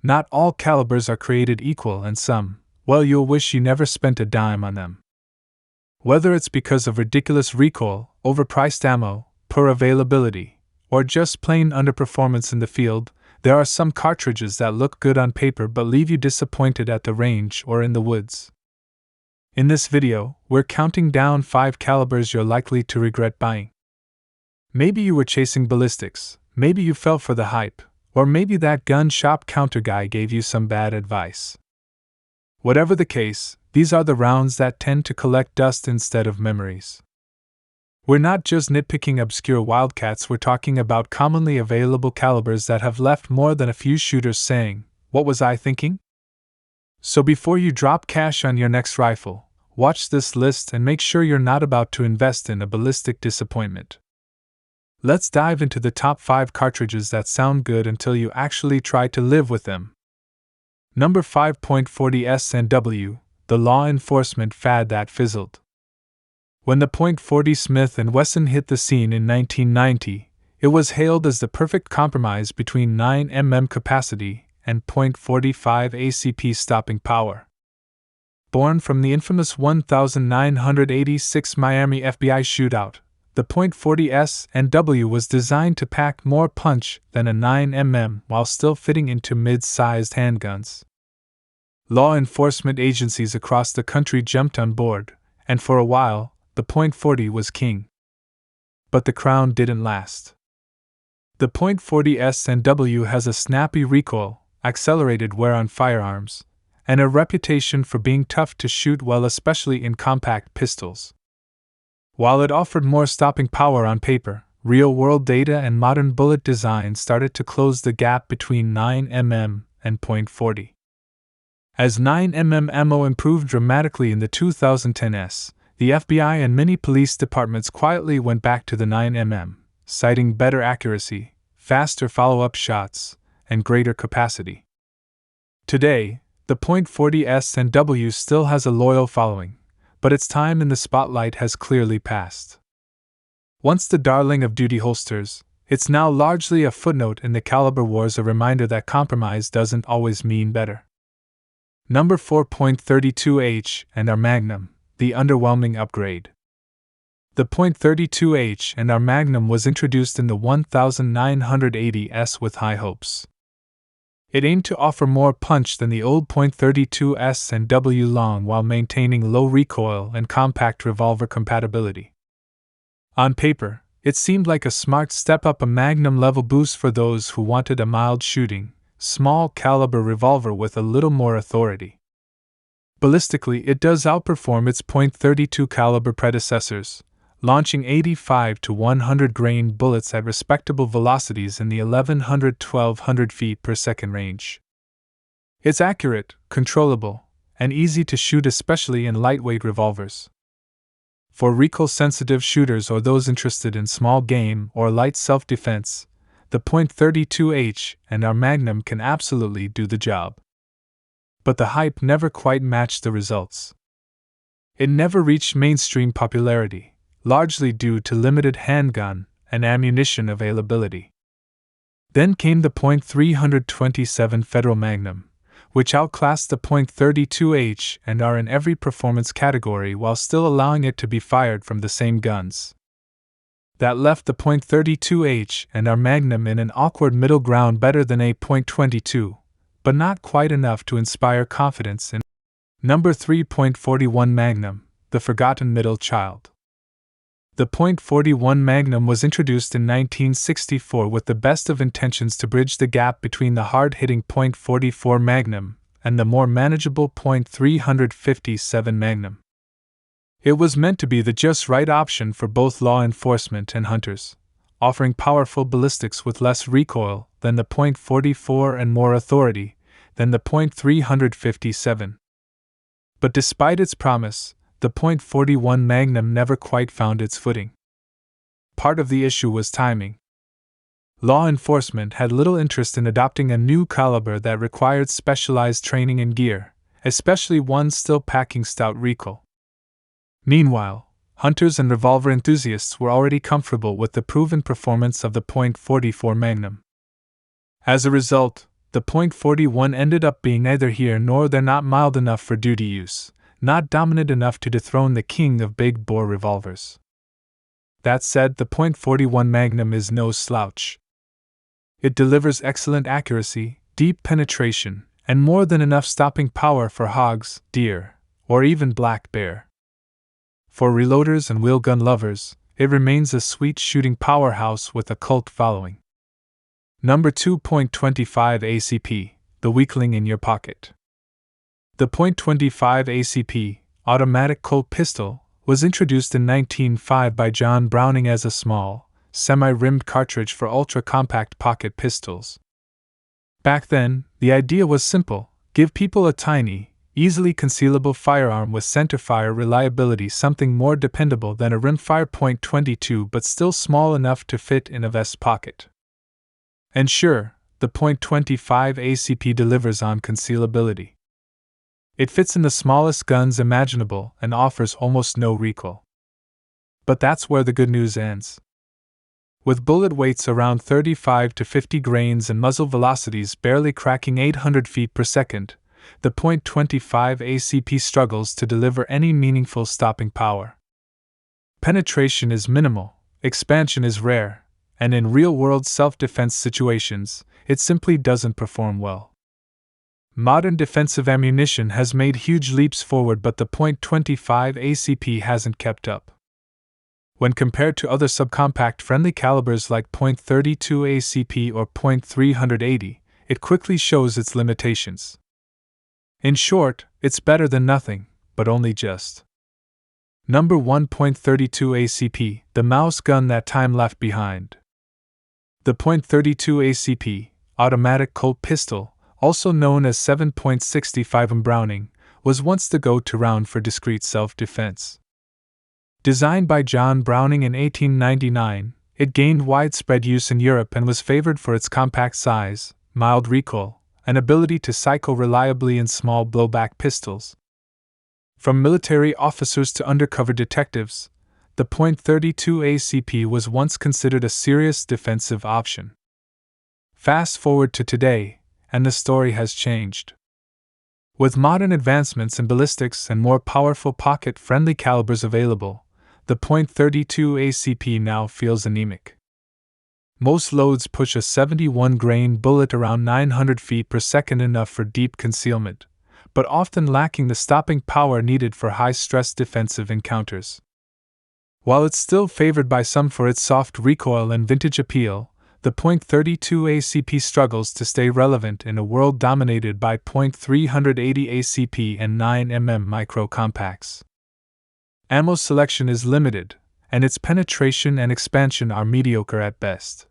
Not all calibers are created equal, and some, well, you'll wish you never spent a dime on them. Whether it's because of ridiculous recoil, overpriced ammo, poor availability, or just plain underperformance in the field, there are some cartridges that look good on paper but leave you disappointed at the range or in the woods. In this video, we're counting down 5 calibers you're likely to regret buying. Maybe you were chasing ballistics, maybe you fell for the hype, or maybe that gun shop counter guy gave you some bad advice. Whatever the case, these are the rounds that tend to collect dust instead of memories. We're not just nitpicking obscure wildcats, we're talking about commonly available calibers that have left more than a few shooters saying, "What was I thinking?" So before you drop cash on your next rifle, watch this list and make sure you're not about to invest in a ballistic disappointment. Let's dive into the top 5 cartridges that sound good until you actually try to live with them. Number 5. .40 S&W, the law enforcement fad that fizzled. When the .40 Smith & Wesson hit the scene in 1990, it was hailed as the perfect compromise between 9mm capacity and .45 ACP stopping power. Born from the infamous 1986 Miami FBI shootout, the .40 S&W was designed to pack more punch than a 9mm while still fitting into mid-sized handguns. Law enforcement agencies across the country jumped on board, and for a while, the .40 was king. But the crown didn't last. The .40 S&W has a snappy recoil, accelerated wear on firearms, and a reputation for being tough to shoot well, especially in compact pistols. While it offered more stopping power on paper, real-world data and modern bullet design started to close the gap between 9mm and .40. As 9mm ammo improved dramatically in the 2010s, the FBI and many police departments quietly went back to the 9mm, citing better accuracy, faster follow-up shots, and greater capacity. Today, the .40 S&W still has a loyal following, but its time in the spotlight has clearly passed. Once the darling of duty holsters, it's now largely a footnote in the caliber wars, a reminder that compromise doesn't always mean better. Number 4. .32 H&R Magnum, the underwhelming upgrade. The .32 H&R Magnum was introduced in the 1980s with high hopes. It aimed to offer more punch than the old .32 S&W long while maintaining low recoil and compact revolver compatibility. On paper, it seemed like a smart step up, a Magnum level boost for those who wanted a mild shooting, small caliber revolver with a little more authority. Ballistically, it does outperform its .32 caliber predecessors, launching 85 to 100 grain bullets at respectable velocities in the 1100-1200 feet per second range. It's accurate, controllable, and easy to shoot, especially in lightweight revolvers. For recoil-sensitive shooters or those interested in small game or light self-defense, the .32 H&R Magnum can absolutely do the job. But the hype never quite matched the results. It never reached mainstream popularity, largely due to limited handgun and ammunition availability. Then came the .327 Federal Magnum, which outclassed the .32 H&R in every performance category while still allowing it to be fired from the same guns. That left the .32 H&R Magnum in an awkward middle ground, better than a .22, but not quite enough to inspire confidence in. Number 3. .41 Magnum, the forgotten middle child. The .41 Magnum was introduced in 1964 with the best of intentions to bridge the gap between the hard-hitting .44 Magnum and the more manageable .357 Magnum. It was meant to be the just right option for both law enforcement and hunters, offering powerful ballistics with less recoil than the .44 and more authority than the .357. But despite its promise, the .41 Magnum never quite found its footing. Part of the issue was timing. Law enforcement had little interest in adopting a new caliber that required specialized training and gear, especially one still packing stout recoil. Meanwhile, hunters and revolver enthusiasts were already comfortable with the proven performance of the .44 Magnum. As a result, the .41 ended up being neither here nor there, not mild enough for duty use, not dominant enough to dethrone the king of big-bore revolvers. That said, the .41 Magnum is no slouch. It delivers excellent accuracy, deep penetration, and more than enough stopping power for hogs, deer, or even black bear. For reloaders and wheelgun lovers, it remains a sweet shooting powerhouse with a cult following. Number 2.25 ACP, the weakling in your pocket. The .25 ACP, automatic Colt pistol, was introduced in 1905 by John Browning as a small, semi-rimmed cartridge for ultra-compact pocket pistols. Back then, the idea was simple: give people a tiny, easily concealable firearm with centerfire reliability, something more dependable than a rimfire .22 but still small enough to fit in a vest pocket. And sure, the .25 ACP delivers on concealability. It fits in the smallest guns imaginable and offers almost no recoil. But that's where the good news ends. With bullet weights around 35 to 50 grains and muzzle velocities barely cracking 800 feet per second, the .25 ACP struggles to deliver any meaningful stopping power. Penetration is minimal, expansion is rare, and in real-world self-defense situations, it simply doesn't perform well. Modern defensive ammunition has made huge leaps forward, but the .25 ACP hasn't kept up. When compared to other subcompact friendly calibers like .32 ACP or .380, it quickly shows its limitations. In short, it's better than nothing, but only just. Number 1.32 ACP, the mouse gun that time left behind. The .32 ACP, automatic Colt pistol, also known as 7.65 Browning, was once the go-to round for discreet self-defense. Designed by John Browning in 1899, it gained widespread use in Europe and was favored for its compact size, mild recoil, and ability to cycle reliably in small blowback pistols. From military officers to undercover detectives, the .32 ACP was once considered a serious defensive option. Fast forward to today, and the story has changed. With modern advancements in ballistics and more powerful pocket-friendly calibers available, the .32 ACP now feels anemic. Most loads push a 71-grain bullet around 900 feet per second, enough for deep concealment, but often lacking the stopping power needed for high-stress defensive encounters. While it's still favored by some for its soft recoil and vintage appeal, the .32 ACP struggles to stay relevant in a world dominated by .380 ACP and 9mm micro compacts. Ammo selection is limited, and its penetration and expansion are mediocre at best.